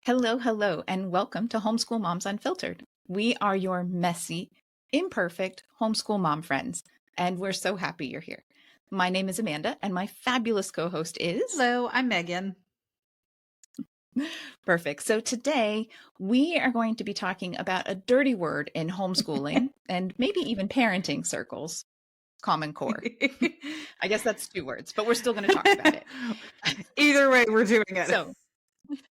Hello, hello, and welcome to Homeschool Moms Unfiltered. We are your messy, imperfect homeschool mom friends, and we're so happy you're here. My name is Amanda, and my fabulous co host is. Hello, I'm Megan. Perfect. So today we are going to be talking about a dirty word in homeschooling and maybe even parenting circles. Common Core. I guess that's 2 words, but we're still going to talk about it. Either way, we're doing it. So,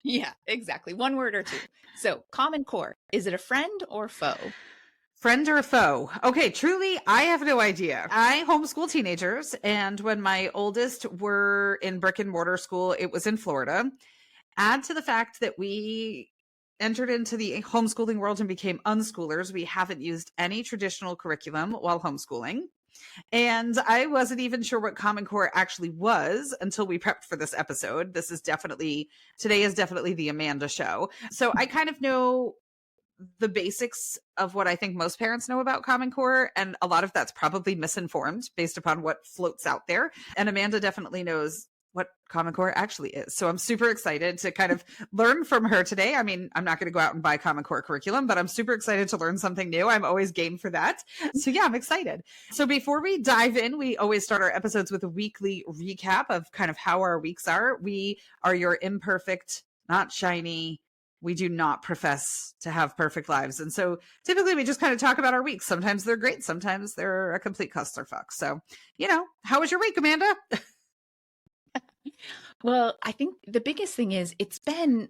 yeah, exactly. 1 word or 2. So, Common Core, is it a friend or foe? Friend or foe? Okay, truly, I have no idea. I homeschool teenagers, and when my oldest were in brick and mortar school, it was in Florida. Add to the fact that we entered into the homeschooling world and became unschoolers. We haven't used any traditional curriculum while homeschooling. And I wasn't even sure what Common Core actually was until we prepped for this episode. Today is definitely the Amanda show. So I kind of know the basics of what I think most parents know about Common Core, and a lot of that's probably misinformed based upon what floats out there. And Amanda definitely knows what Common Core actually is. So I'm super excited to kind of learn from her today. I mean, I'm not going to go out and buy Common Core curriculum, but I'm super excited to learn something new. I'm always game for that. So yeah, I'm excited. So before we dive in, we always start our episodes with a weekly recap of kind of how our weeks are. We are your imperfect, not shiny. We do not profess to have perfect lives. And so typically we just kind of talk about our weeks. Sometimes they're great. Sometimes they're a complete clusterfuck. So, how was your week, Amanda? Well, I think the biggest thing is it's been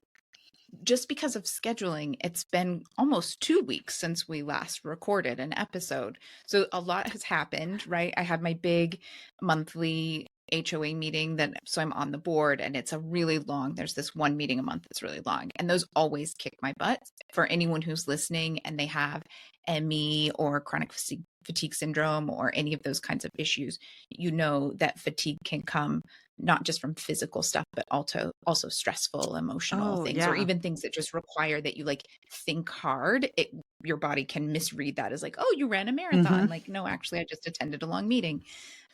just because of scheduling, it's been almost 2 weeks since we last recorded an episode. So a lot has happened, right? I had my big monthly HOA meeting so I'm on the board, and it's there's this one meeting a month that's really long. And those always kick my butt. For anyone who's listening and they have ME or chronic fatigue syndrome or any of those kinds of issues, you know that fatigue can come not just from physical stuff, but also stressful, emotional things, or even things that just require that you think hard. Your body can misread that as oh, you ran a marathon. No, actually, I just attended a long meeting.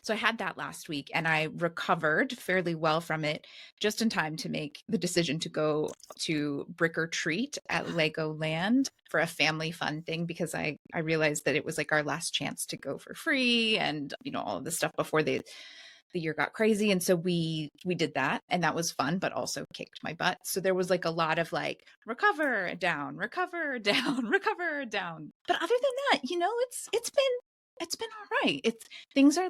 So I had that last week, and I recovered fairly well from it just in time to make the decision to go to Brick or Treat at Legoland for a family fun thing, because I realized that it was our last chance to go for free and, all of this stuff before the year got crazy. And so we did that, and that was fun, but also kicked my butt. So there was a lot of recover down, recover down, recover down. But other than that, it's been all right. Things are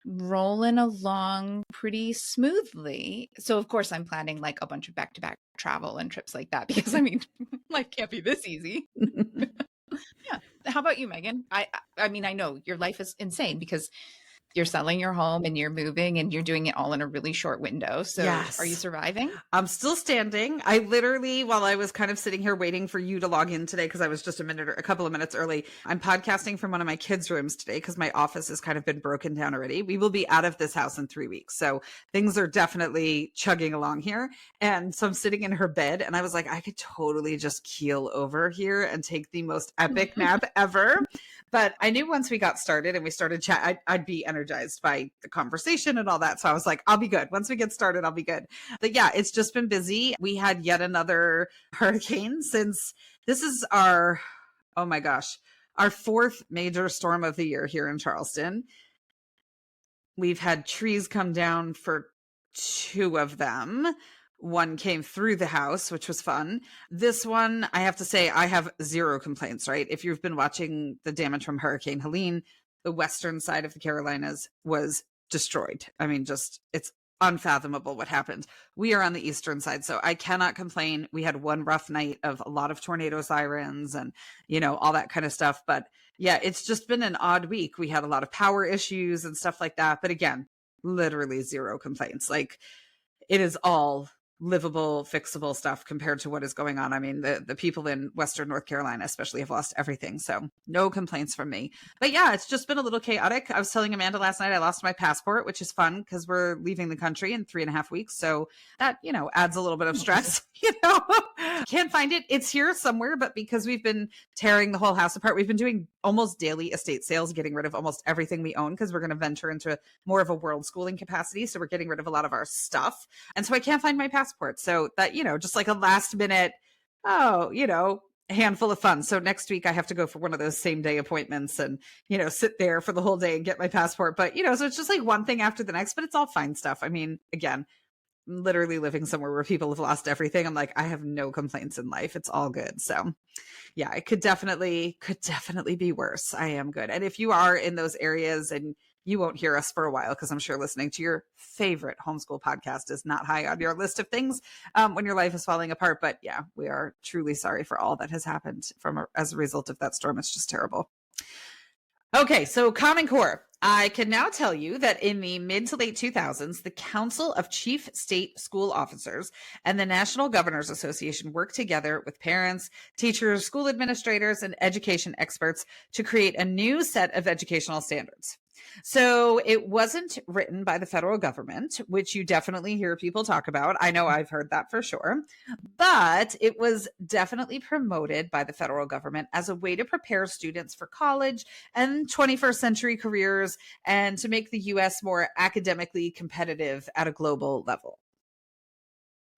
rolling along pretty smoothly. So of course I'm planning a bunch of back-to-back travel and trips like that, because life can't be this easy. Yeah. How about you, Megan? I mean, I know your life is insane because you're selling your home and you're moving and you're doing it all in a really short window. So yes. Are you surviving? I'm still standing. I literally, while I was kind of sitting here waiting for you to log in today, because I was just a couple of minutes early, I'm podcasting from one of my kids' rooms today because my office has kind of been broken down already. We will be out of this house in 3 weeks. So things are definitely chugging along here. And so I'm sitting in her bed, and I was like, I could totally just keel over here and take the most epic nap ever. But I knew once we got started and we started chat, I'd be energized by the conversation and all that. So I was like, I'll be good. Once we get started, I'll be good. But yeah, it's just been busy. We had yet another hurricane since this is our 4th major storm of the year here in Charleston. We've had trees come down for 2 of them. One came through the house, which was fun. This one, I have to say, I have 0 complaints, right? If you've been watching the damage from Hurricane Helene, the western side of the Carolinas was destroyed. I mean, it's unfathomable what happened. We are on the eastern side, so I cannot complain. We had one rough night of a lot of tornado sirens and, all that kind of stuff. But yeah, it's just been an odd week. We had a lot of power issues and stuff like that. But again, literally 0 complaints. It is all livable, fixable stuff compared to what is going on. I mean, the people in Western North Carolina especially have lost everything. So no complaints from me. But yeah, it's just been a little chaotic. I was telling Amanda last night I lost my passport, which is fun because we're leaving the country in 3.5 weeks. So that, adds a little bit of stress. Can't find it. It's here somewhere, but because we've been tearing the whole house apart, we've been doing almost daily estate sales, getting rid of almost everything we own because we're going to venture into more of a world schooling capacity. So we're getting rid of a lot of our stuff. And so I can't find my passport. passport. So that, just like a last minute, oh, a handful of fun. So next week I have to go for one of those same day appointments and, sit there for the whole day and get my passport. But, so it's just like one thing after the next, but it's all fine stuff. I mean, again, literally living somewhere where people have lost everything. I'm like, I have no complaints in life. It's all good. So yeah, it could definitely be worse. I am good. And if you are in those areas and you won't hear us for a while, because I'm sure listening to your favorite homeschool podcast is not high on your list of things when your life is falling apart. But yeah, we are truly sorry for all that has happened as a result of that storm. It's just terrible. Okay, so Common Core. I can now tell you that in the mid to late 2000s, the Council of Chief State School Officers and the National Governors Association worked together with parents, teachers, school administrators, and education experts to create a new set of educational standards. So it wasn't written by the federal government, which you definitely hear people talk about. I know I've heard that for sure, but it was definitely promoted by the federal government as a way to prepare students for college and 21st century careers and to make the U.S. more academically competitive at a global level.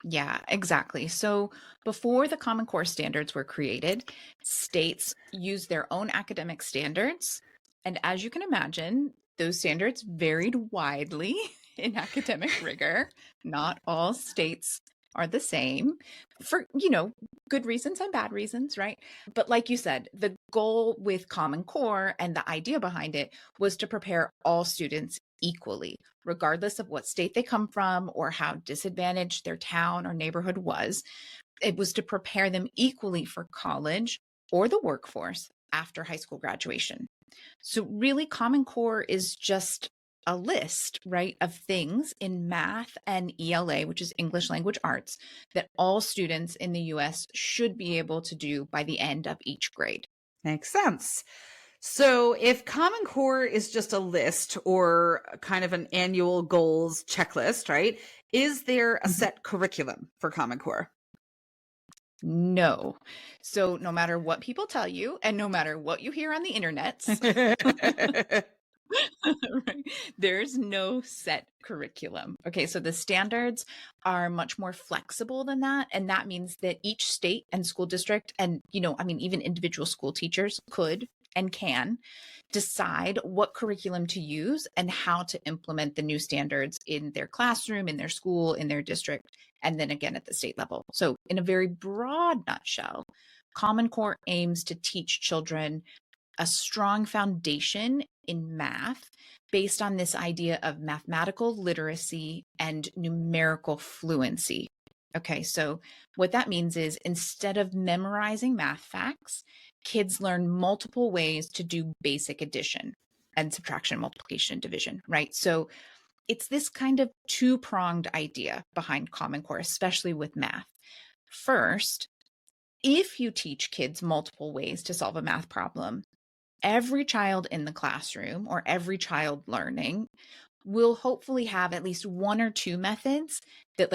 Yeah, exactly. So before the Common Core standards were created, states used their own academic standards. And as you can imagine, those standards varied widely in academic rigor. Not all states are the same for, good reasons and bad reasons, right? But like you said, the goal with Common Core and the idea behind it was to prepare all students equally, regardless of what state they come from or how disadvantaged their town or neighborhood was. It was to prepare them equally for college or the workforce after high school graduation. So really, Common Core is just a list, right, of things in math and ELA, which is English Language Arts, that all students in the US should be able to do by the end of each grade. Makes sense. So if Common Core is just a list or kind of an annual goals checklist, right? Is there a set curriculum for Common Core? No. So no matter what people tell you and no matter what you hear on the internet, right, there's no set curriculum. Okay, so the standards are much more flexible than that. And that means that each state and school district and, even individual school teachers could and can decide what curriculum to use and how to implement the new standards in their classroom, in their school, in their district, and then again at the state level. So in a very broad nutshell, Common Core aims to teach children a strong foundation in math based on this idea of mathematical literacy and numerical fluency. Okay, so what that means is instead of memorizing math facts, kids learn multiple ways to do basic addition and subtraction, multiplication, division, right? So it's this kind of two-pronged idea behind Common Core, especially with math. First, if you teach kids multiple ways to solve a math problem, every child in the classroom or every child learning will hopefully have at least one or two methods that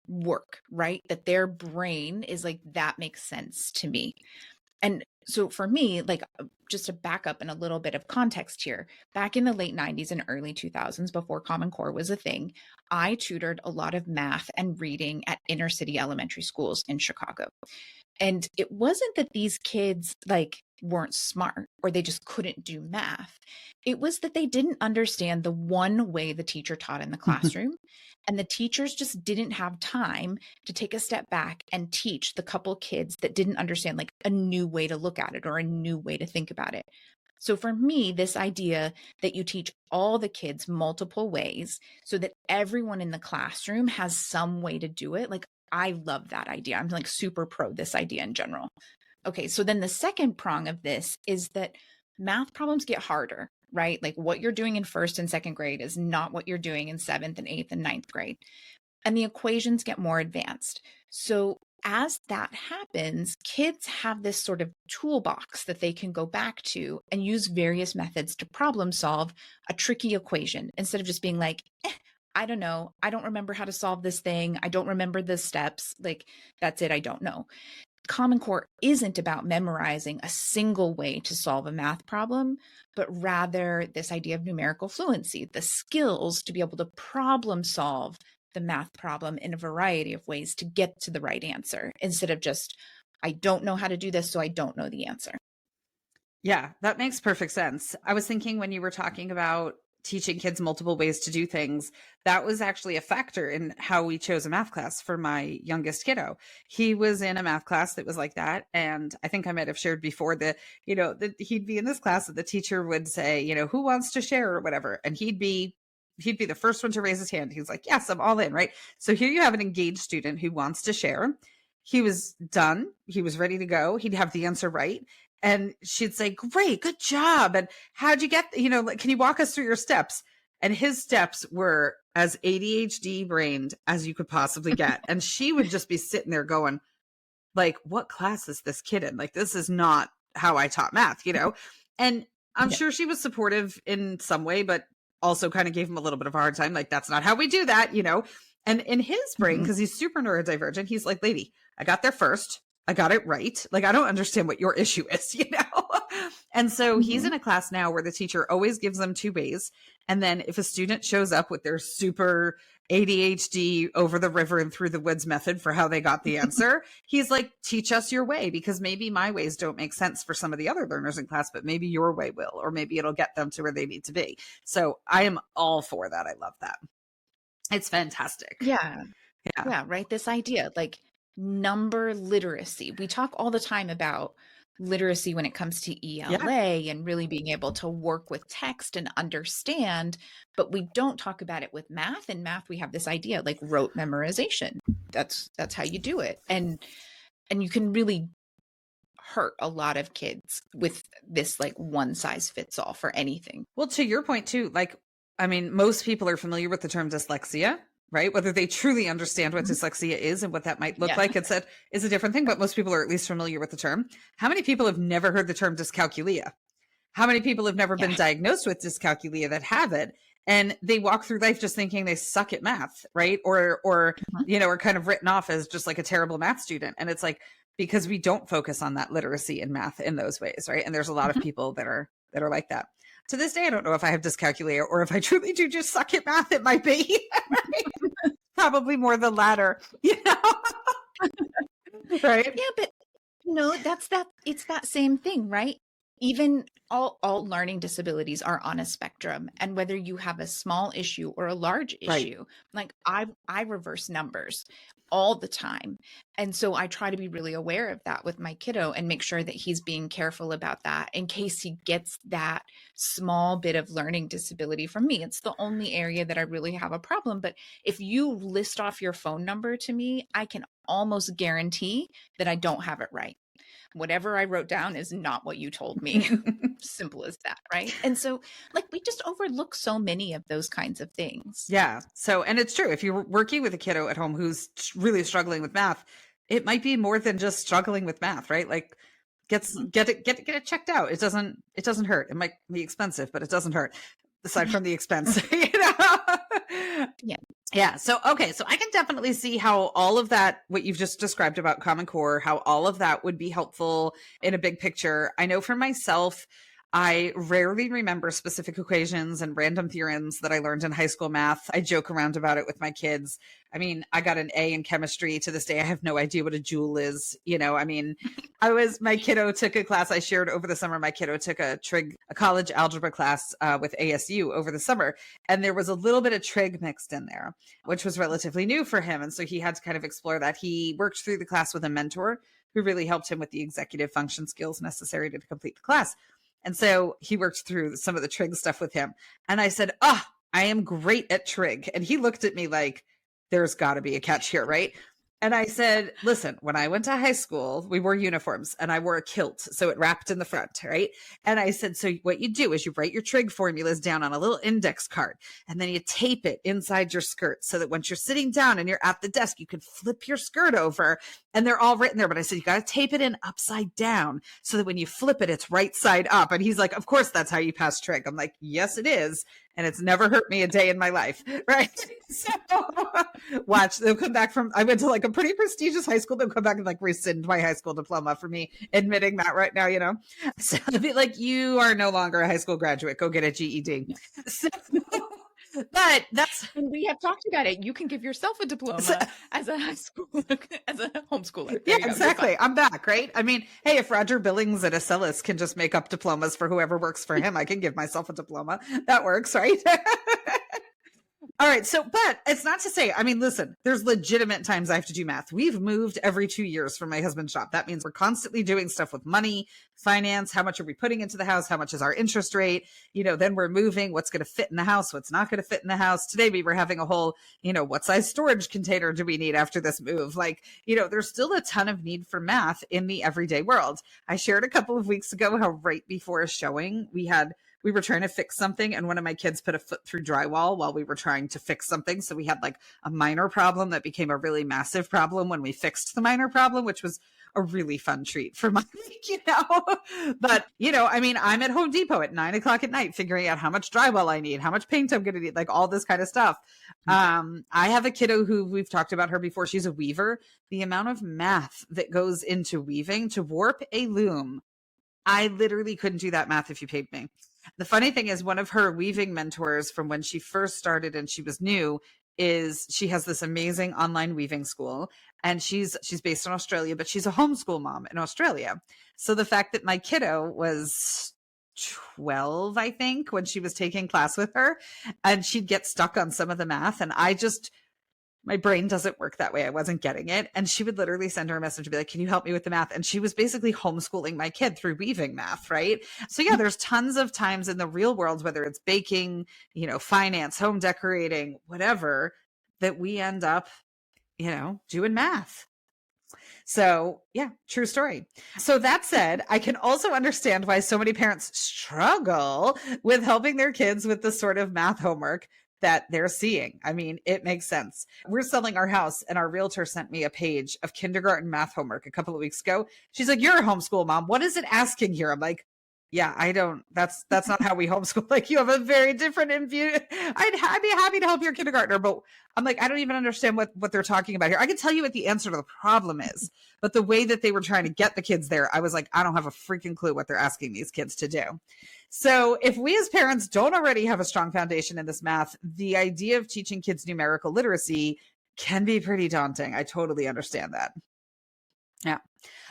work, right? That their brain is that makes sense to me. And so for me, just to back up in a little bit of context here, back in the late 90s and early 2000s, before Common Core was a thing, I tutored a lot of math and reading at inner city elementary schools in Chicago. And it wasn't that these kids weren't smart or they just couldn't do math. It was that they didn't understand the one way the teacher taught in the classroom. And the teachers just didn't have time to take a step back and teach the couple kids that didn't understand a new way to look at it or a new way to think about it. So for me, this idea that you teach all the kids multiple ways so that everyone in the classroom has some way to do it, I love that idea. I'm super pro this idea in general. Okay, so then the second prong of this is that math problems get harder, right? What you're doing in first and second grade is not what you're doing in seventh and eighth and ninth grade. And the equations get more advanced. So as that happens, kids have this sort of toolbox that they can go back to and use various methods to problem solve a tricky equation instead of just being I don't know. I don't remember how to solve this thing. I don't remember the steps. That's it. I don't know. Common Core isn't about memorizing a single way to solve a math problem, but rather this idea of numerical fluency, the skills to be able to problem solve the math problem in a variety of ways to get to the right answer instead of just, I don't know how to do this, so I don't know the answer. Yeah, that makes perfect sense. I was thinking when you were talking about teaching kids multiple ways to do things, that was actually a factor in how we chose a math class for my youngest kiddo. He was in a math class that was like that. And I think I might have shared before that, that he'd be in this class that the teacher would say, who wants to share or whatever. And he'd be the first one to raise his hand. He's like, yes, I'm all in. Right. So here you have an engaged student who wants to share. He was done. He was ready to go. He'd have the answer right. And she'd say, great, good job. And how'd you get, can you walk us through your steps? And his steps were as ADHD brained as you could possibly get. And she would just be sitting there going, like, what class is this kid in? Like, this is not how I taught math, And I'm sure she was supportive in some way, but also kind of gave him a little bit of a hard time. Like, that's not how we do that, And in his brain, because he's super neurodivergent, he's like, lady, I got there first. I got it right. Like, I don't understand what your issue is, And so he's in a class now where the teacher always gives them 2 ways. And then if a student shows up with their super ADHD over the river and through the woods method for how they got the answer, he's like, teach us your way, because maybe my ways don't make sense for some of the other learners in class, but maybe your way will, or maybe it'll get them to where they need to be. So I am all for that. I love that. It's fantastic. Yeah. Right. This idea, like, number literacy. We talk all the time about literacy when it comes to ELA and really being able to work with text and understand, but we don't talk about it with math. In math, we have this idea like rote memorization. That's how you do it. And you can really hurt a lot of kids with this like one size fits all for anything. Well, to your point too, most people are familiar with the term dyslexia, right? Whether they truly understand what dyslexia is and what that might look like, is a different thing, but most people are at least familiar with the term. How many people have never heard the term dyscalculia? How many people have never been diagnosed with dyscalculia that have it? And they walk through life just thinking they suck at math, right? Or are kind of written off as just like a terrible math student. And it's like, because we don't focus on that literacy in math in those ways, right? And there's a lot of people that are like that. To this day, I don't know if I have dyscalculia or if I truly do just suck at math. It might be. Probably more the latter, right? Yeah, but it's that same thing, right? Even all learning disabilities are on a spectrum, and whether you have a small issue or a large issue, like I reverse numbers all the time. And so I try to be really aware of that with my kiddo and make sure that he's being careful about that in case he gets that small bit of learning disability from me. It's the only area that I really have a problem. But if you list off your phone number to me, I can almost guarantee that I don't have it right. Whatever I wrote down is not what you told me. Simple as that, right? And so we just overlook so many of those kinds of things. Yeah. So, and it's true. If you're working with a kiddo at home who's really struggling with math, it might be more than just struggling with math, right? Like get it checked out. It doesn't hurt. It might be expensive, but it doesn't hurt aside from the expense, Yeah. So, okay. So I can definitely see how all of that, what you've just described about Common Core, how all of that would be helpful in a big picture. I know for myself, I rarely remember specific equations and random theorems that I learned in high school math. I joke around about it with my kids. I mean, I got an A in chemistry. To this day, I have no idea what a joule is. My kiddo took a class I shared over the summer. My kiddo took a college algebra class with ASU over the summer. And there was a little bit of trig mixed in there, which was relatively new for him. And so he had to kind of explore that. He worked through the class with a mentor who really helped him with the executive function skills necessary to complete the class. And so he worked through some of the trig stuff with him. And I said, I am great at trig. And he looked at me like, there's got to be a catch here, right? And I said, listen, when I went to high school, we wore uniforms and I wore a kilt. So it wrapped in the front, right? And I said, so what you do is you write your trig formulas down on a little index card and then you tape it inside your skirt so that once you're sitting down and you're at the desk, you can flip your skirt over and they're all written there. But I said, you got to tape it in upside down so that when you flip it, it's right side up. And he's like, of course, that's how you pass trig. I'm like, yes, it is. And it's never hurt me a day in my life, right? So watch, they'll come back I went to a pretty prestigious high school. They'll come back and rescind my high school diploma for me admitting that right now, So I'll be like, you are no longer a high school graduate. Go get a GED. So, But that's And we have talked about it. You can give yourself a diploma as a high school, as a homeschooler. There yeah, you go. exactly. I'm back, right? I mean, hey, if Roger Billings at Acellus can just make up diplomas for whoever works for him, I can give myself a diploma. That works, right? All right. So, but it's not to say, I mean, listen, there's legitimate times I have to do math. We've moved every 2 years from my husband's shop. That means we're constantly doing stuff with money, finance. How much are we putting into the house? How much is our interest rate? Then we're moving. What's going to fit in the house? What's not going to fit in the house? Today we were having a whole, what size storage container do we need after this move? Like, there's still a ton of need for math in the everyday world. I shared a couple of weeks ago how right before a showing, we were trying to fix something and one of my kids put a foot through drywall while we were trying to fix something. So we had like a minor problem that became a really massive problem when we fixed the minor problem, which was a really fun treat for my week, But, I mean, I'm at Home Depot at 9:00 at night, figuring out how much drywall I need, how much paint I'm going to need, like all this kind of stuff. I have a kiddo who we've talked about her before. She's a weaver. The amount of math that goes into weaving to warp a loom, I literally couldn't do that math if you paid me. The funny thing is, one of her weaving mentors from when she first started and she was new she has this amazing online weaving school, and she's based in Australia, but she's a homeschool mom in Australia. So the fact that my kiddo was 12, I think, when she was taking class with her, and she'd get stuck on some of the math, and my brain doesn't work that way. I wasn't getting it. And she would literally send her a message and be like, can you help me with the math? And she was basically homeschooling my kid through weaving math, right? So yeah, there's tons of times in the real world, whether it's baking, finance, home decorating, whatever, that we end up, doing math. So yeah, true story. So that said, I can also understand why so many parents struggle with helping their kids with the sort of math homework that they're seeing. I mean, it makes sense. We're selling our house and our realtor sent me a page of kindergarten math homework a couple of weeks ago. She's like, you're a homeschool mom. What is it asking here? I'm like, yeah, that's not how we homeschool. Like, you have a very different view. I'd be happy to help your kindergartner, but I'm like, I don't even understand what they're talking about here. I can tell you what the answer to the problem is, but the way that they were trying to get the kids there, I was like, I don't have a freaking clue what they're asking these kids to do. So if we as parents don't already have a strong foundation in this math, the idea of teaching kids numerical literacy can be pretty daunting. I totally understand that. Yeah.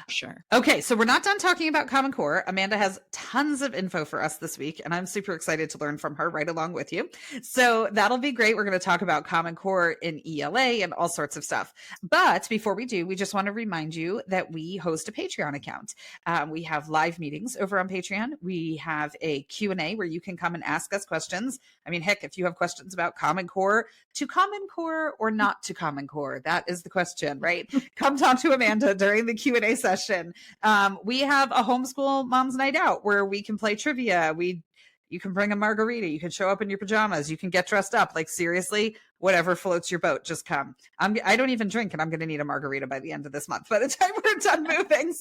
Sure. Okay, so we're not done talking about Common Core. Amanda has tons of info for us this week, and I'm super excited to learn from her right along with you. So that'll be great. We're going to talk about Common Core in ELA and all sorts of stuff. But before we do, we just want to remind you that we host a Patreon account. We have live meetings over on Patreon. We have a Q&A where you can come and ask us questions. I mean, heck, if you have questions about Common Core, to Common Core or not to Common Core, that is the question, right? Come talk to Amanda during the Q&A session. We have a homeschool mom's night out where we can play trivia. You can bring a margarita. You can show up in your pajamas. You can get dressed up. Like, seriously, whatever floats your boat, just come. I don't even drink, and I'm going to need a margarita by the end of this month by the time we're done moving.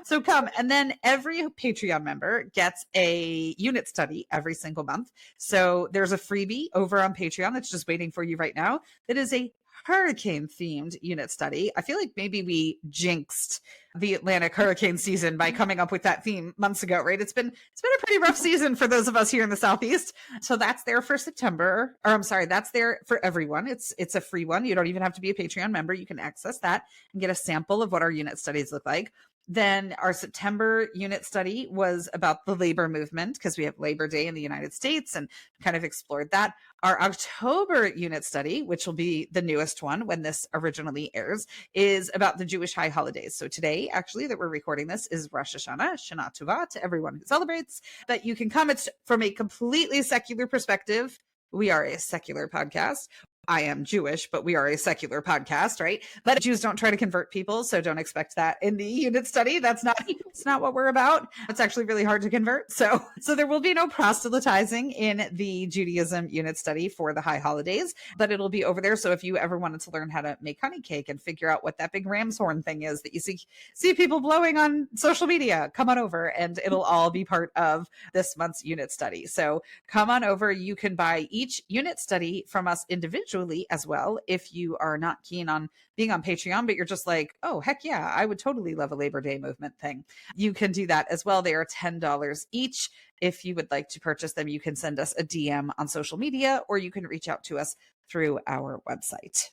So come. And then every Patreon member gets a unit study every single month. So there's a freebie over on Patreon that's just waiting for you right now. That is a hurricane themed unit study. I feel like maybe we jinxed the Atlantic hurricane season by coming up with that theme months ago, right? It's been a pretty rough season for those of us here in the Southeast. So that's there for September, or I'm sorry, that's there for everyone. It's a free one. You don't even have to be a Patreon member. You can access that and get a sample of what our unit studies look like. Then our September unit study was about the labor movement, because we have Labor Day in the United States and kind of explored that. Our October unit study, which will be the newest one when this originally airs, is about the Jewish high holidays. So today, actually, that we're recording this is Rosh Hashanah, Shana Tova, to everyone who celebrates. But you can come. It's from a completely secular perspective. We are a secular podcast. I am Jewish, but we are a secular podcast, right? But Jews don't try to convert people, so don't expect that in the unit study. It's not what we're about. It's actually really hard to convert. So there will be no proselytizing in the Judaism unit study for the high holidays, but it'll be over there. So if you ever wanted to learn how to make honey cake and figure out what that big ram's horn thing is that you see people blowing on social media, come on over, and it'll all be part of this month's unit study. So come on over. You can buy each unit study from us individually as well if you are not keen on being on Patreon, but you're just like, oh, heck yeah, I would totally love a Labor Day movement thing. You can do that as well. They are $10 each. If you would like to purchase them, you can send us a DM on social media, or you can reach out to us through our website.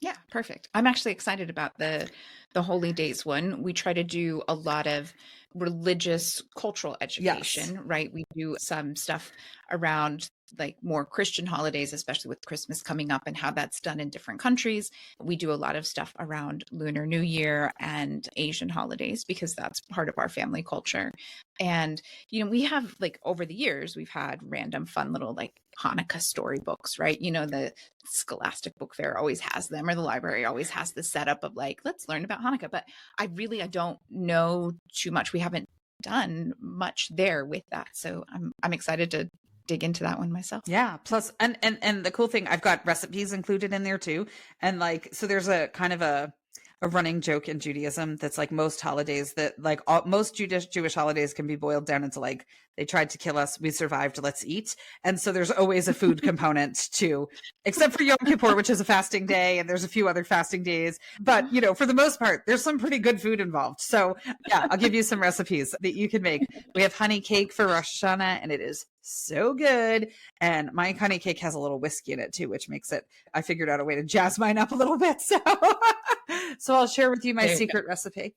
Yeah, perfect. I'm actually excited about the Holy Days one. We try to do a lot of religious cultural education, right? We do some stuff around like more Christian holidays, especially with Christmas coming up and how that's done in different countries. We do a lot of stuff around Lunar New Year and Asian holidays because that's part of our family culture. And, we have like over the years, we've had random fun little like Hanukkah storybooks, right? The Scholastic Book Fair always has them, or the library always has the setup of like, let's learn about Hanukkah. But I don't know too much. We haven't done much there with that. So I'm excited to dig into that one myself. Yeah. Plus, and the cool thing, I've got recipes included in there too. And like, so there's a kind of a running joke in Judaism that's like most holidays that like most Jewish holidays can be boiled down into like, they tried to kill us, we survived, let's eat. And so there's always a food component too, except for Yom Kippur, which is a fasting day, and there's a few other fasting days. But for the most part, there's some pretty good food involved. So yeah, I'll give you some recipes that you can make. We have honey cake for Rosh Hashanah, and it is so good. And my honey cake has a little whiskey in it too, which makes it, I figured out a way to jazz mine up a little bit. So I'll share with you my secret recipe.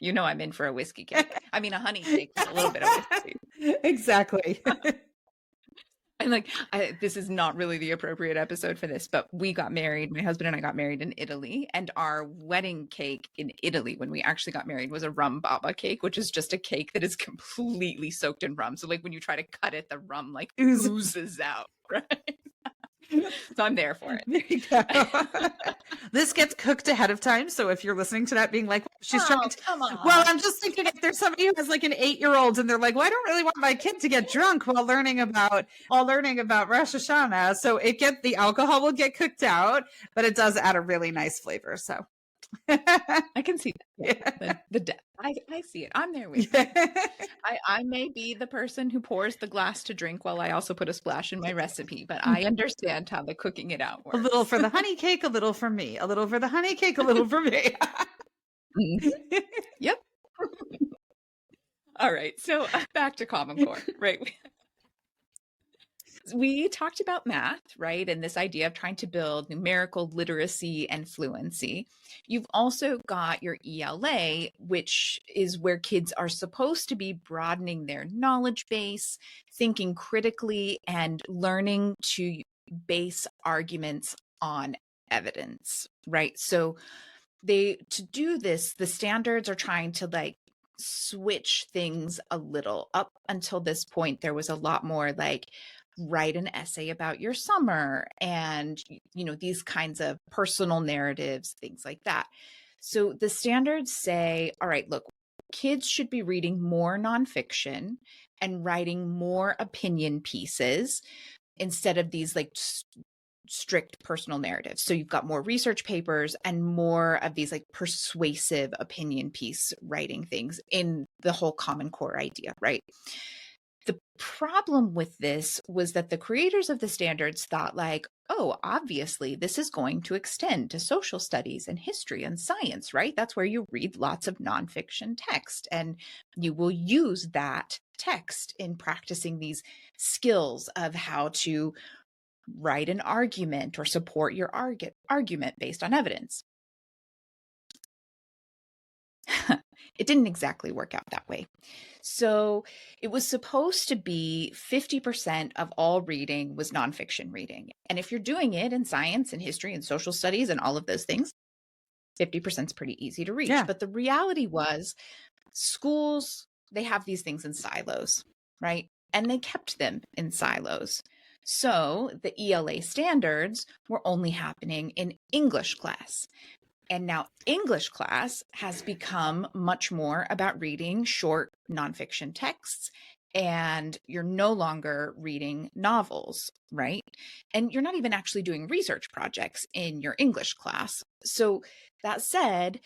I'm in for a whiskey cake. I mean, a honey cake with a little bit of whiskey. Exactly. And like, this is not really the appropriate episode for this, but we got married. My husband and I got married in Italy, and our wedding cake in Italy when we actually got married was a rum baba cake, which is just a cake that is completely soaked in rum. So like when you try to cut it, the rum like oozes out, right? So I'm there for it. There you go. This gets cooked ahead of time. So if you're listening to that being like, she's trying to, come on. Well, I'm just thinking if there's somebody who has like an 8-year-old and they're like, well, I don't really want my kid to get drunk while learning about Rosh Hashanah. So the alcohol will get cooked out, but it does add a really nice flavor. So I can see that. Yeah. The depth. I see it. I'm there with you. I may be the person who pours the glass to drink while I also put a splash in my recipe, but I understand how the cooking it out works. A little for the honey cake, a little for me. A little for the honey cake, a little for me. Yep. All right. So back to Common Core, right? We talked about math, right? And this idea of trying to build numerical literacy and fluency. You've also got your ELA, which is where kids are supposed to be broadening their knowledge base, thinking critically, and learning to base arguments on evidence, right? So to do this, the standards are trying to like switch things a little. Up until this point, there was a lot more like, write an essay about your summer and these kinds of personal narratives, things like that. So the standards say, all right, look, kids should be reading more nonfiction and writing more opinion pieces instead of these like strict personal narratives. So you've got more research papers and more of these like persuasive opinion piece writing things in the whole Common Core idea, right? The problem with this was that the creators of the standards thought like, oh, obviously this is going to extend to social studies and history and science, right? That's where you read lots of nonfiction text and you will use that text in practicing these skills of how to write an argument or support your argument based on evidence. It didn't exactly work out that way. So it was supposed to be 50% of all reading was nonfiction reading. And if you're doing it in science and history and social studies and all of those things, 50% is pretty easy to reach. Yeah. But the reality was schools, they have these things in silos, right? And they kept them in silos. So the ELA standards were only happening in English class. And now English class has become much more about reading short nonfiction texts, and you're no longer reading novels, right? And you're not even actually doing research projects in your English class. So that said,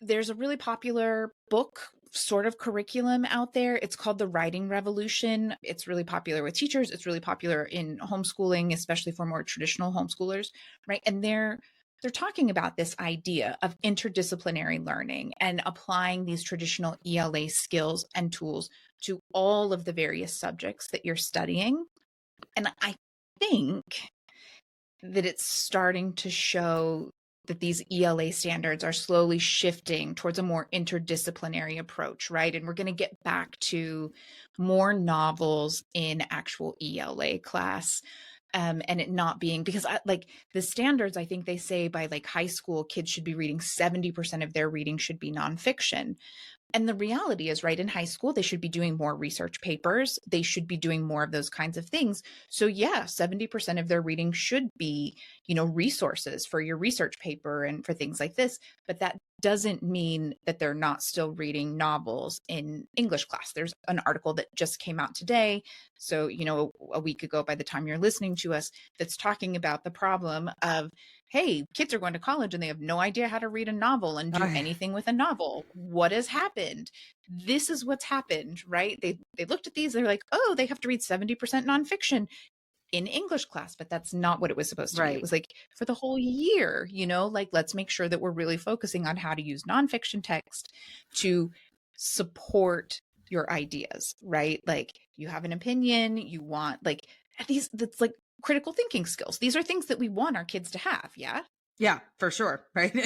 there's a really popular book sort of curriculum out there. It's called The Writing Revolution. It's really popular with teachers. It's really popular in homeschooling, especially for more traditional homeschoolers, right? And they're they're talking about this idea of interdisciplinary learning and applying these traditional ELA skills and tools to all of the various subjects that you're studying. And I think that it's starting to show that these ELA standards are slowly shifting towards a more interdisciplinary approach, right? And we're going to get back to more novels in actual ELA class. And it not being, because like the standards, I think they say by like high school, kids should be reading 70% of their reading should be nonfiction. And the reality is, right, in high school, they should be doing more research papers. They should be doing more of those kinds of things. So yeah, 70% of their reading should be, resources for your research paper and for things like this. But that doesn't mean that they're not still reading novels in English class. There's an article that just came out today. So, a week ago, by the time you're listening to us, that's talking about the problem of, hey, kids are going to college and they have no idea how to read a novel and do anything with a novel. What has happened? This is what's happened, right? They looked at these, they're like, oh, they have to read 70% nonfiction in English class, but that's not what it was supposed to be. It was like for the whole year, like let's make sure that we're really focusing on how to use nonfiction text to support your ideas, right? Like you have an opinion, you want like that's like critical thinking skills. These are things that we want our kids to have. Yeah. Yeah, for sure. Right.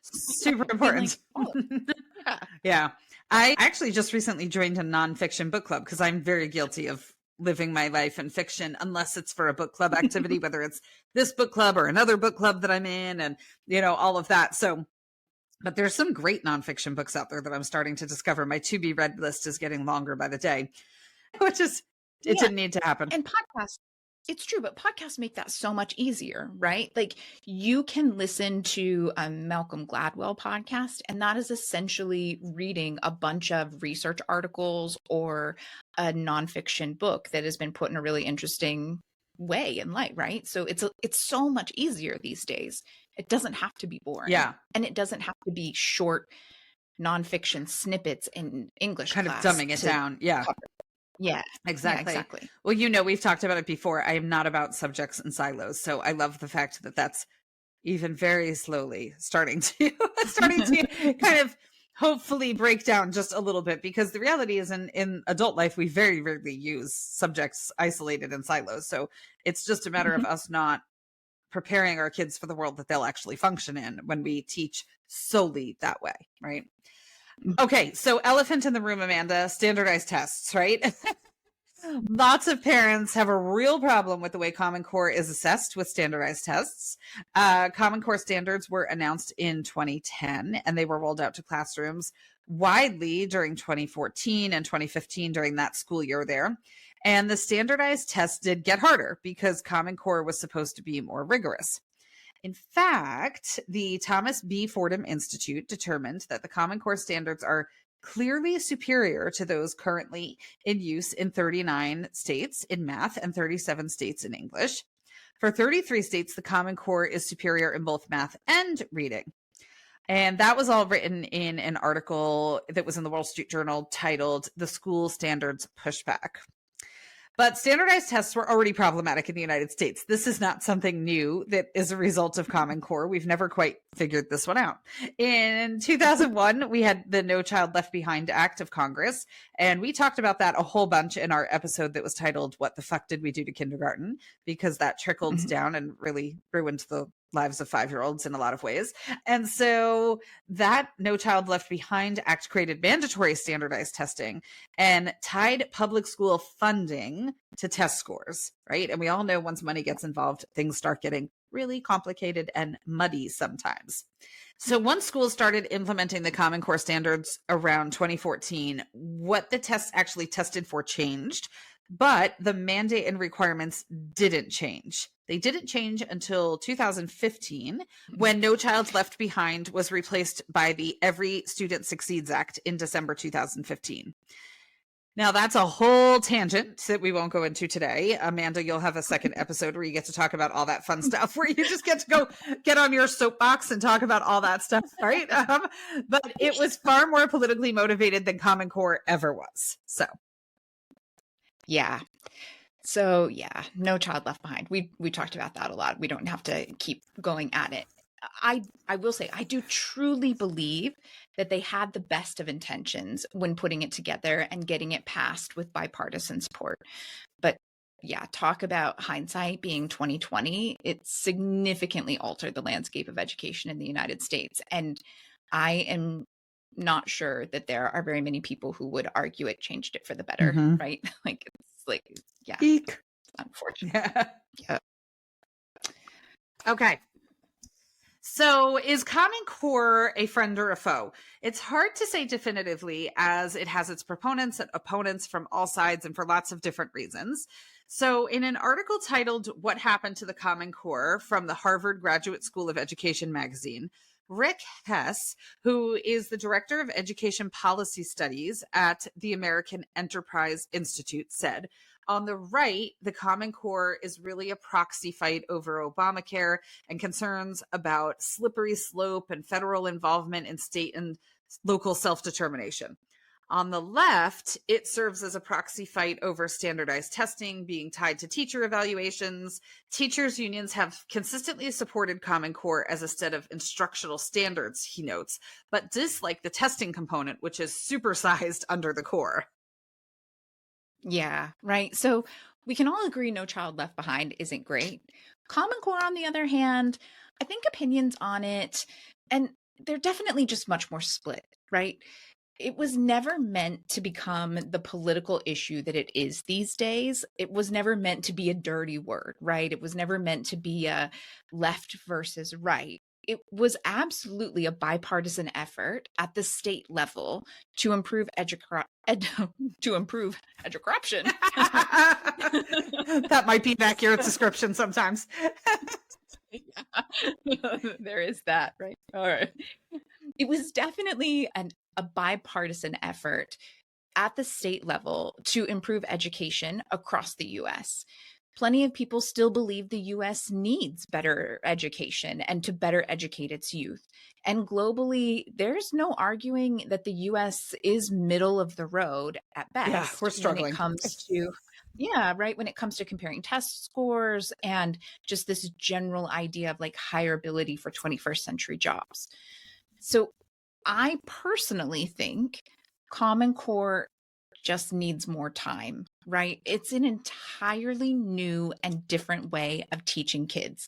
Super important. Like, oh, yeah. Yeah. I actually just recently joined a nonfiction book club because I'm very guilty of living my life in fiction, unless it's for a book club activity, whether it's this book club or another book club that I'm in and, all of that. So, but there's some great nonfiction books out there that I'm starting to discover. My to be read list is getting longer by the day, which is, it didn't need to happen. And podcasts. It's true, but podcasts make that so much easier, right? Like you can listen to a Malcolm Gladwell podcast, and that is essentially reading a bunch of research articles or a nonfiction book that has been put in a really interesting way and light, right? So it's so much easier these days. It doesn't have to be boring. Yeah. And it doesn't have to be short nonfiction snippets in English kind class of dumbing it down. Yeah. Cover. Yeah, exactly. Yeah, exactly. Well, we've talked about it before. I am not about subjects and silos. So I love the fact that that's even very slowly starting to kind of hopefully break down just a little bit, because the reality is in adult life, we very rarely use subjects isolated in silos. So it's just a matter of us not preparing our kids for the world that they'll actually function in when we teach solely that way. Right. Okay, so elephant in the room, Amanda, standardized tests, right? Lots of parents have a real problem with the way Common Core is assessed with standardized tests. Common Core standards were announced in 2010, and they were rolled out to classrooms widely during 2014 and 2015 during that school year there. And the standardized tests did get harder because Common Core was supposed to be more rigorous. In fact, the Thomas B. Fordham Institute determined that the Common Core standards are clearly superior to those currently in use in 39 states in math and 37 states in English. For 33 states, the Common Core is superior in both math and reading. And that was all written in an article that was in the Wall Street Journal titled "The School Standards Pushback." But standardized tests were already problematic in the United States. This is not something new that is a result of Common Core. We've never quite figured this one out. In 2001, we had the No Child Left Behind Act of Congress, and we talked about that a whole bunch in our episode that was titled "What the Fuck Did We Do to Kindergarten?" because that trickled down and really ruined the lives of 5-year-olds in a lot of ways. And so that No Child Left Behind Act created mandatory standardized testing and tied public school funding to test scores, right? And we all know once money gets involved, things start getting really complicated and muddy sometimes. So once schools started implementing the Common Core standards around 2014, what the tests actually tested for changed, but the mandate and requirements didn't change. They didn't change until 2015, when No Child Left Behind was replaced by the Every Student Succeeds Act in December 2015. Now, that's a whole tangent that we won't go into today. Amanda, you'll have a second episode where you get to talk about all that fun stuff, where you just get to go get on your soapbox and talk about all that stuff, right? But it was far more politically motivated than Common Core ever was. So, yeah. So yeah, No Child Left Behind. We talked about that a lot. We don't have to keep going at it. I will say I do truly believe that they had the best of intentions when putting it together and getting it passed with bipartisan support. But yeah, talk about hindsight being 2020. It significantly altered the landscape of education in the United States. And I am not sure that there are very many people who would argue it changed it for the better, Mm-hmm. right? Like it's like, yeah, Eek. unfortunate. Yeah. Yeah. Okay. So, is Common Core a friend or a foe? It's hard to say definitively as it has its proponents and opponents from all sides and for lots of different reasons. So, in an article titled What Happened to the Common Core from the Harvard Graduate School of Education magazine, Rick Hess, who is the director of education policy studies at the American Enterprise Institute, said, on the right, the Common Core is really a proxy fight over Obamacare and concerns about slippery slope and federal involvement in state and local self-determination. On the left, it serves as a proxy fight over standardized testing being tied to teacher evaluations. Teachers' unions have consistently supported Common Core as a set of instructional standards, he notes, but dislike the testing component, which is supersized under the core. Yeah, right. So we can all agree No Child Left Behind isn't great. Common Core, on the other hand, I think opinions on it, and they're definitely just much more split, right? It was never meant to become the political issue that it is these days. It was never meant to be a dirty word, right? It was never meant to be a left versus right. It was absolutely a bipartisan effort at the state level to improve to improve education. That might be an accurate description sometimes. There is that, right? All right. It was definitely a bipartisan effort at the state level to improve education across the US. Plenty of people still believe the US needs better education and to better educate its youth. And globally, there's no arguing that the US is middle of the road at Yeah, we're best when it struggling. comes to, yeah, right, when it comes to comparing test scores and just this general idea of like higher ability for 21st century jobs. So I personally think Common Core just needs more time, right? It's an entirely new and different way of teaching kids.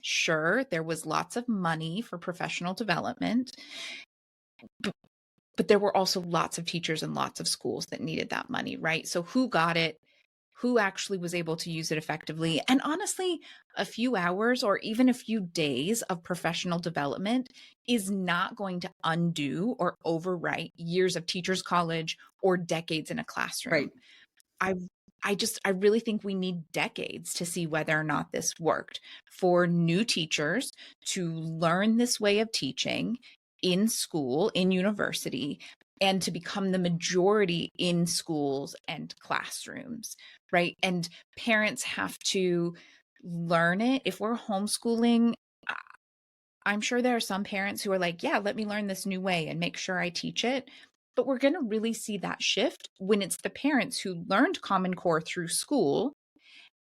Sure, there was lots of money for professional development, but there were also lots of teachers and lots of schools that needed that money, right? So who got it? Who actually was able to use it effectively? And honestly, a few hours or even a few days of professional development is not going to undo or overwrite years of teachers college or decades in a classroom. Right. I I really think we need decades to see whether or not this worked for new teachers to learn this way of teaching in school, in university, and to become the majority in schools and classrooms, right? And parents have to learn it. If we're homeschooling, I'm sure there are some parents who are like, yeah, let me learn this new way and make sure I teach it. But we're going to really see that shift when it's the parents who learned Common Core through school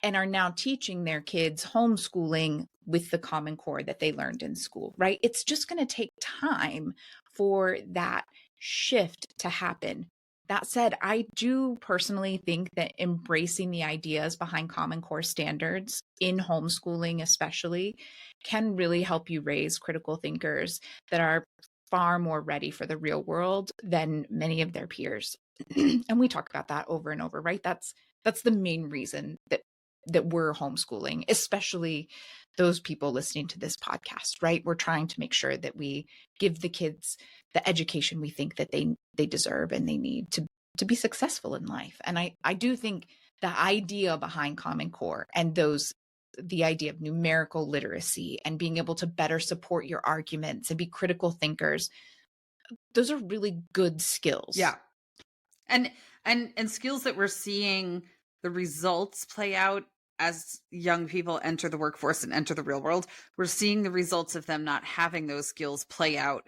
and are now teaching their kids homeschooling with the Common Core that they learned in school, right? It's just going to take time for that shift to happen. That said, I do personally think that embracing the ideas behind Common Core standards in homeschooling, especially, can really help you raise critical thinkers that are far more ready for the real world than many of their peers. And we talk about that over and over, right? That's the main reason that we're homeschooling, especially those people listening to this podcast, right? We're trying to make sure that we give the kids the education we think that they deserve and they need to be successful in life. And I do think the idea behind Common Core and the idea of numerical literacy and being able to better support your arguments and be critical thinkers, those are really good skills. Yeah. And skills that we're seeing the results play out as young people enter the workforce and enter the real world. We're seeing the results of them not having those skills play out,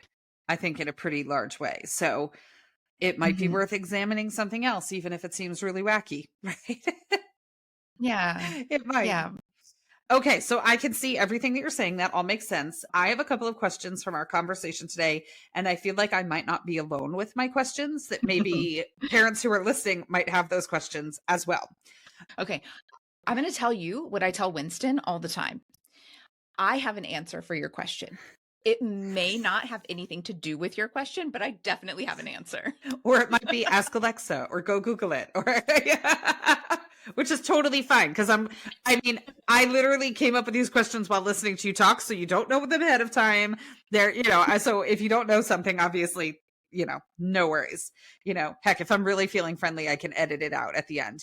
I think, in a pretty large way. So it might be Mhm. worth examining something else, even if it seems really wacky, right? Yeah. It might. Yeah. Okay, so I can see everything that you're saying. That all makes sense. I have a couple of questions from our conversation today, and I feel like I might not be alone with my questions, that maybe parents who are listening might have those questions as well. Okay. I'm going to tell you what I tell Winston all the time. I have an answer for your question. It may not have anything to do with your question, but I definitely have an answer. Or it might be ask Alexa or go Google it, or which is totally fine because I literally came up with these questions while listening to you talk, so you don't know them ahead of time. So if you don't know something, obviously, no worries. Heck, if I'm really feeling friendly, I can edit it out at the end,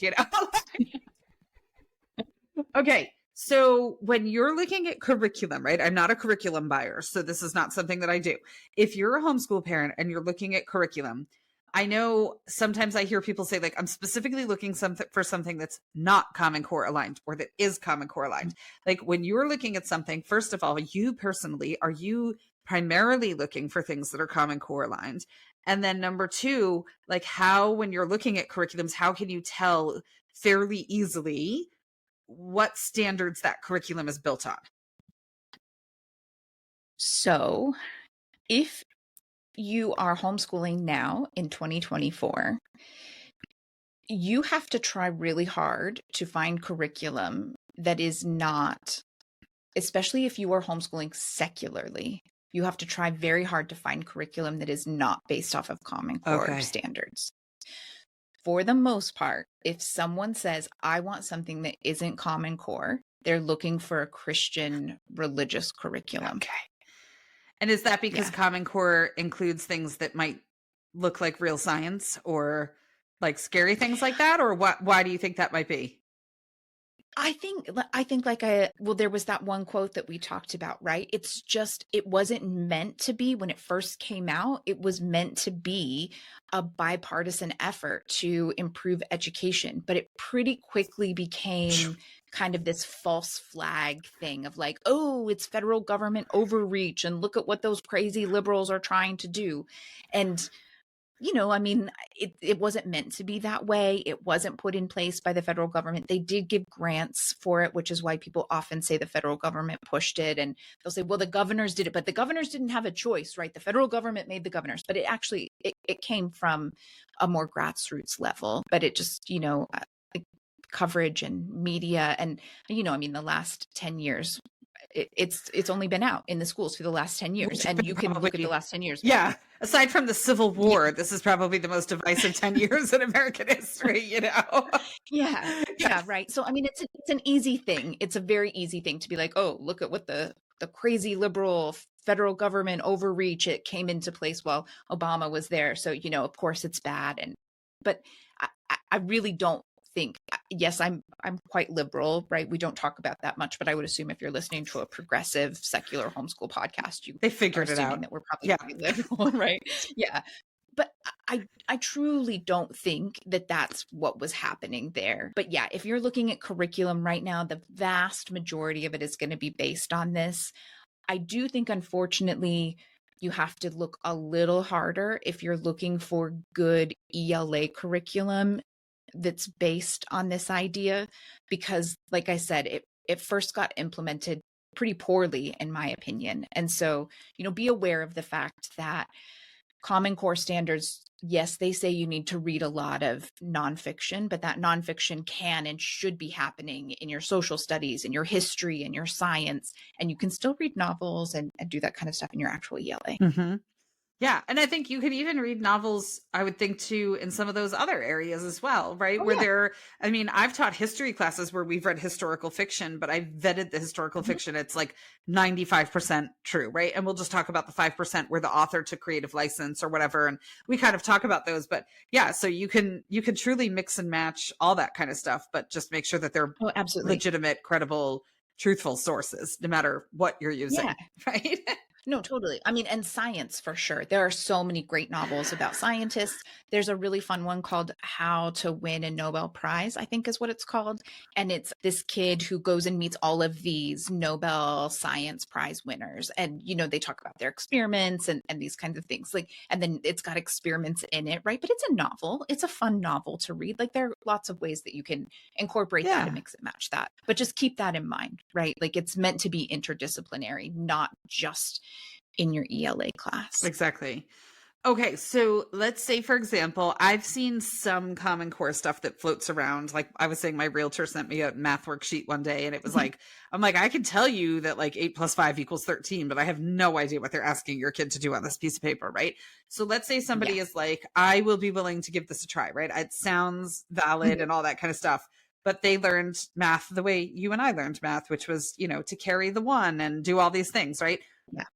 Okay. So when you're looking at curriculum, right? I'm not a curriculum buyer, so this is not something that I do. If you're a homeschool parent and you're looking at curriculum, I know sometimes I hear people say, like, I'm specifically looking for something that's not Common Core aligned or that is Common Core aligned. Like, when you're looking at something, first of all, you personally, are you primarily looking for things that are Common Core aligned? And then number two, like, when you're looking at curriculums, how can you tell fairly easily what standards that curriculum is built on? So, if you are homeschooling now in 2024, you have to try really hard to find curriculum that is not, especially if you are homeschooling secularly, you have to try very hard to find curriculum that is not based off of Common Core standards. For the most part, if someone says, I want something that isn't Common Core, they're looking for a Christian religious curriculum. Okay. And is that because Common Core includes things that might look like real science or like scary things like that? Or why do you think that might be? I think there was that one quote that we talked about, right? It's just, it wasn't meant to be when it first came out. It was meant to be a bipartisan effort to improve education, but it pretty quickly became kind of this false flag thing of like, oh, it's federal government overreach and look at what those crazy liberals are trying to do. And it wasn't meant to be that way. It wasn't put in place by the federal government. They did give grants for it, which is why people often say the federal government pushed it. And they'll say, well, the governors did it, but the governors didn't have a choice, right? The federal government made the governors, but it came from a more grassroots level, but it just, coverage and media and, the last 10 years, it's only been out in the schools for the last 10 years. And you can look at the last 10 years. Yeah. Aside from the Civil War, this is probably the most divisive 10 years in American history, Yeah, right. So, it's an easy thing. It's a very easy thing to be like, oh, look at what the crazy liberal federal government overreach, it came into place while Obama was there. So, of course it's bad. But I really don't think, yes, I'm quite liberal, right? We don't talk about that much, but I would assume if you're listening to a progressive secular homeschool podcast, they figured it out that we're probably pretty liberal, right? Yeah. But I truly don't think that that's what was happening there. But yeah, if you're looking at curriculum right now, the vast majority of it is going to be based on this. I do think, unfortunately, you have to look a little harder if you're looking for good ELA curriculum that's based on this idea, because like I said, it first got implemented pretty poorly, in my opinion. And so, be aware of the fact that Common Core standards, yes, they say you need to read a lot of nonfiction, but that nonfiction can and should be happening in your social studies, in your history, and your science. And you can still read novels and do that kind of stuff in your actual ELA. Mm-hmm. Yeah. And I think you could even read novels, I would think, too, in some of those other areas as well, right? I've taught history classes where we've read historical fiction, but I've vetted the historical fiction. It's like 95% true, right? And we'll just talk about the 5% where the author took creative license or whatever. And we kind of talk about those. But yeah, so you can truly mix and match all that kind of stuff, but just make sure that they're absolutely legitimate, credible, truthful sources, no matter what you're using, right? No, totally. I mean, and science for sure. There are so many great novels about scientists. There's a really fun one called How to Win a Nobel Prize, I think is what it's called. And it's this kid who goes and meets all of these Nobel Science Prize winners. And, they talk about their experiments and these kinds of things. Like, and then it's got experiments in it, right? But it's a novel. It's a fun novel to read. Like, there are lots of ways that you can incorporate that and Yeah, mix and match that. But just keep that in mind, right? Like, it's meant to be interdisciplinary, not just in your ELA class. exactly. Okay, so let's say, for example, I've seen some Common Core stuff that floats around. Like I was saying, my realtor sent me a math worksheet one day, and it was like, I'm like, I can tell you that like 8 + 5 = 13, but I have no idea what they're asking your kid to do on this piece of paper, right? So let's say somebody Yes. is like, I will be willing to give this a try, right? It sounds valid Mhm. and all that kind of stuff. But they learned math the way you and I learned math, which was, to carry the one and do all these things, right? Yeah.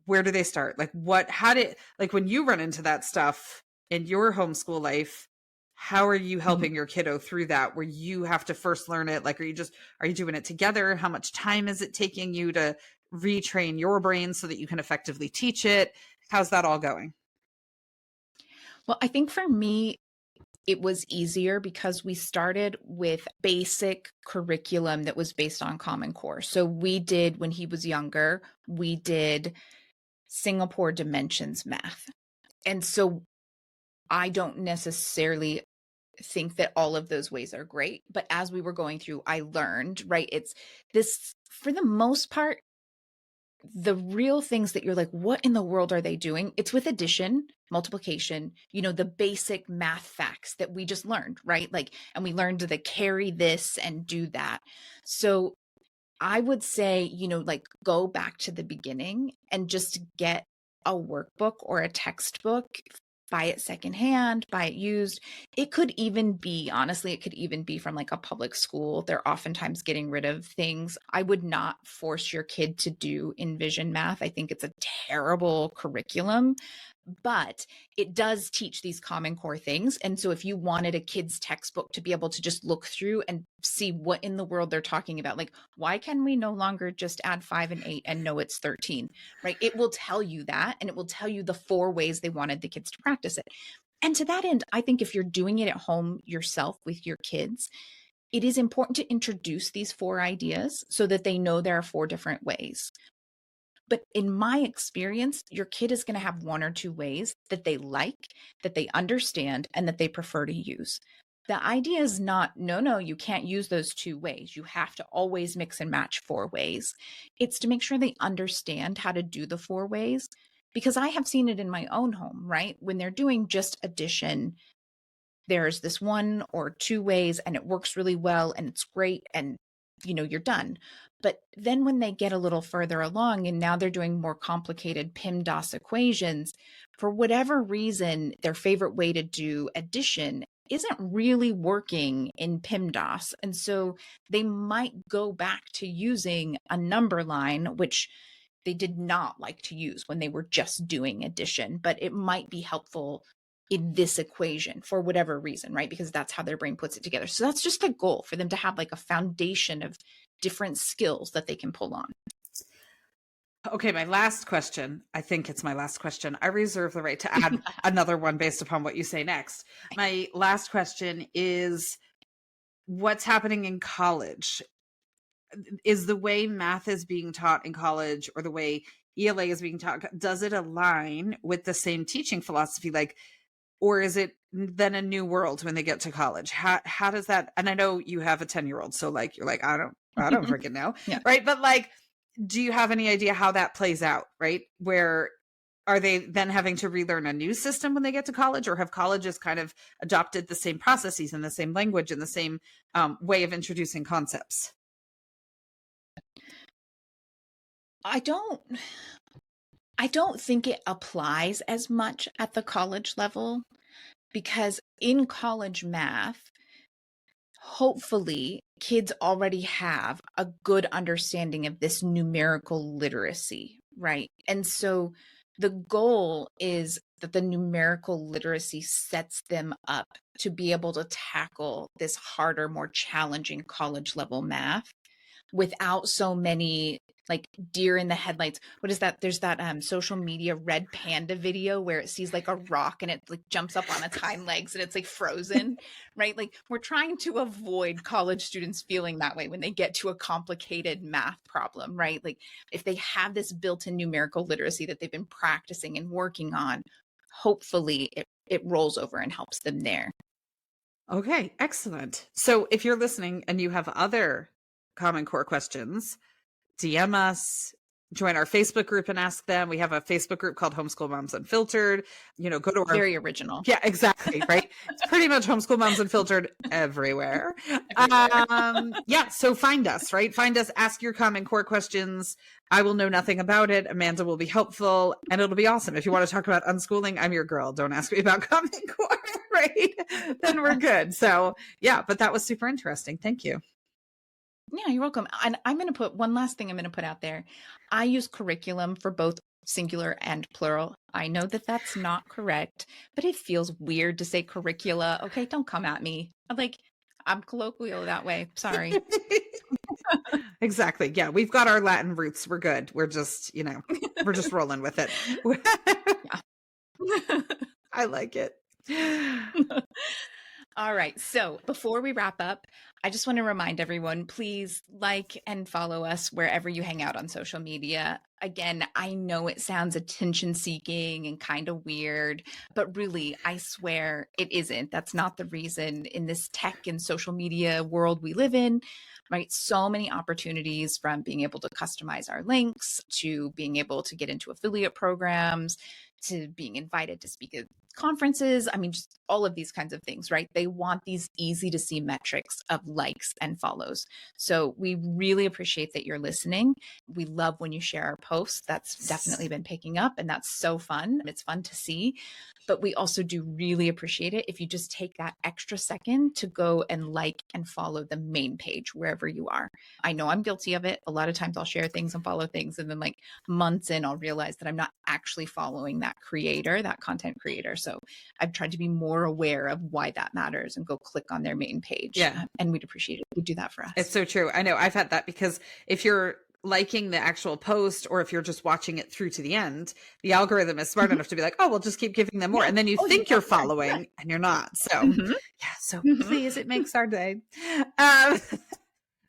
Where do they start? Like how did, like when you run into that stuff in your homeschool life, how are you Mhm. helping your kiddo through that where you have to first learn it? Like, are you doing it together? How much time is it taking you to retrain your brain so that you can effectively teach it? How's that all going? Well, I think for me, it was easier because we started with basic curriculum that was based on Common Core. So we did, when he was younger, we did Singapore dimensions math. And so I don't necessarily think that all of those ways are great, but as we were going through, I learned, right? It's this, for the most part, the real things that you're like, what in the world are they doing? It's with addition, multiplication, the basic math facts that we just learned, right? Like, and we learned to carry this and do that. So I would say, like go back to the beginning and just get a workbook or a textbook, buy it secondhand, buy it used. It could even be, honestly, it could even be from like a public school. They're oftentimes getting rid of things. I would not force your kid to do Envision math. I think it's a terrible curriculum, but it does teach these Common Core things. And so if you wanted a kid's textbook to be able to just look through and see what in the world they're talking about, like, why can we no longer just add 5 and 8 and know it's 13, right? It will tell you that, and it will tell you the 4 ways they wanted the kids to practice it. And to that end, I think if you're doing it at home yourself with your kids, it is important to introduce these 4 ideas so that they know there are 4 different ways. But in my experience, your kid is going to have 1 or 2 ways that they like, that they understand, and that they prefer to use. The idea is not, no, no, you can't use those 2 ways. You have to always mix and match 4 ways. It's to make sure they understand how to do the 4 ways, because I have seen it in my own home, right? When they're doing just addition, there's this 1 or 2 ways and it works really well and it's great, and you're done. But then when they get a little further along and now they're doing more complicated PIMDOS equations, for whatever reason their favorite way to do addition isn't really working in PIMDOS, and so they might go back to using a number line, which they did not like to use when they were just doing addition, but it might be helpful in this equation for whatever reason, right? Because that's how their brain puts it together. So that's just a goal for them to have like a foundation of different skills that they can pull on. Okay, my last question. I think it's my last question. I reserve the right to add another one based upon what you say next. My last question is, what's happening in college? Is the way math is being taught in college or the way ELA is being taught, does it align with the same teaching philosophy? Like, or is it then a new world when they get to college? How does that, and I know you have a 10-year-old, so like you're like, I don't freaking know. Yeah. Right. But like, do you have any idea how that plays out? Right. Where are they then having to relearn a new system when they get to college, or have colleges kind of adopted the same processes and the same language and the same way of introducing concepts? I don't I don't think it applies as much at the college level, because in college math, hopefully kids already have a good understanding of this numerical literacy, right? And so the goal is that the numerical literacy sets them up to be able to tackle this harder, more challenging college level math. without so many like deer in the headlights. What is that? There's that social media red panda video where it sees like a rock and it like jumps up on its hind legs and it's like frozen, right? Like we're trying to avoid college students feeling that way when they get to a complicated math problem, right? Like if they have this built-in numerical literacy that they've been practicing and working on, hopefully it rolls over and helps them there. Okay, excellent. So if you're listening and you have other Common Core questions, DM us, join our Facebook group and ask them. We have a Facebook group called Homeschool Moms Unfiltered. Go to our... Very original. Yeah, exactly. Right. It's pretty much Homeschool Moms Unfiltered everywhere. Yeah. So find us, right? Find us, ask your Common Core questions. I will know nothing about it. Amanda will be helpful and it'll be awesome. If you want to talk about unschooling, I'm your girl. Don't ask me about Common Core, right? Then we're good. So yeah, but that was super interesting. Thank you. Yeah, you're welcome. And I'm going to put one last thing I'm going to put out there. I use curriculum for both singular and plural. I know that that's not correct, but it feels weird to say curricula. Okay, don't come at me. I'm colloquial that way. Sorry. Exactly. Yeah, we've got our Latin roots. We're good. We're just, we're just rolling with it. Yeah. I like it. All right. So before we wrap up, I just want to remind everyone, please like and follow us wherever you hang out on social media. Again, I know it sounds attention seeking and kind of weird, but really, I swear it isn't. That's not the reason in this tech and social media world we live in, right? So many opportunities, from being able to customize our links to being able to get into affiliate programs to being invited to speak at conferences. I mean, just all of these kinds of things, right? They want these easy to see metrics of likes and follows. So we really appreciate that you're listening. We love when you share our posts. That's definitely been picking up and that's so fun. It's fun to see. But we also do really appreciate it if you just take that extra second to go and like and follow the main page wherever you are. I know I'm guilty of it. A lot of times I'll share things and follow things, and then like months in, I'll realize that I'm not actually following that creator, that content creator. So I've tried to be more aware of why that matters and go click on their main page. Yeah. And we'd appreciate it if you do that for us. It's so true. I know I've had that, because if you're liking the actual post or if you're just watching it through to the end, the algorithm is smart enough to be like, oh, we'll just keep giving them more. And then you think you're following and you're not. So yeah, so please, it makes our day.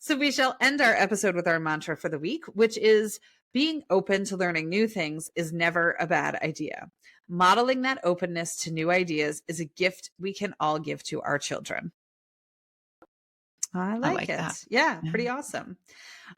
So we shall end our episode with our mantra for the week, which is being open to learning new things is never a bad idea. Modeling that openness to new ideas is a gift we can all give to our children. I like it. That. Yeah, pretty awesome.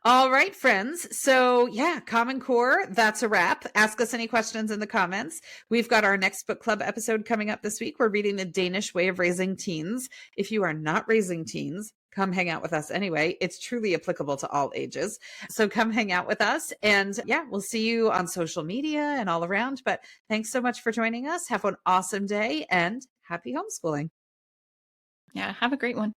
All right, friends. So yeah, Common Core, that's a wrap. Ask us any questions in the comments. We've got our next book club episode coming up this week. We're reading The Danish Way of Raising Teens. If you are not raising teens, come hang out with us anyway. It's truly applicable to all ages. So come hang out with us. And yeah, we'll see you on social media and all around. But thanks so much for joining us. Have an awesome day and happy homeschooling. Yeah, have a great one.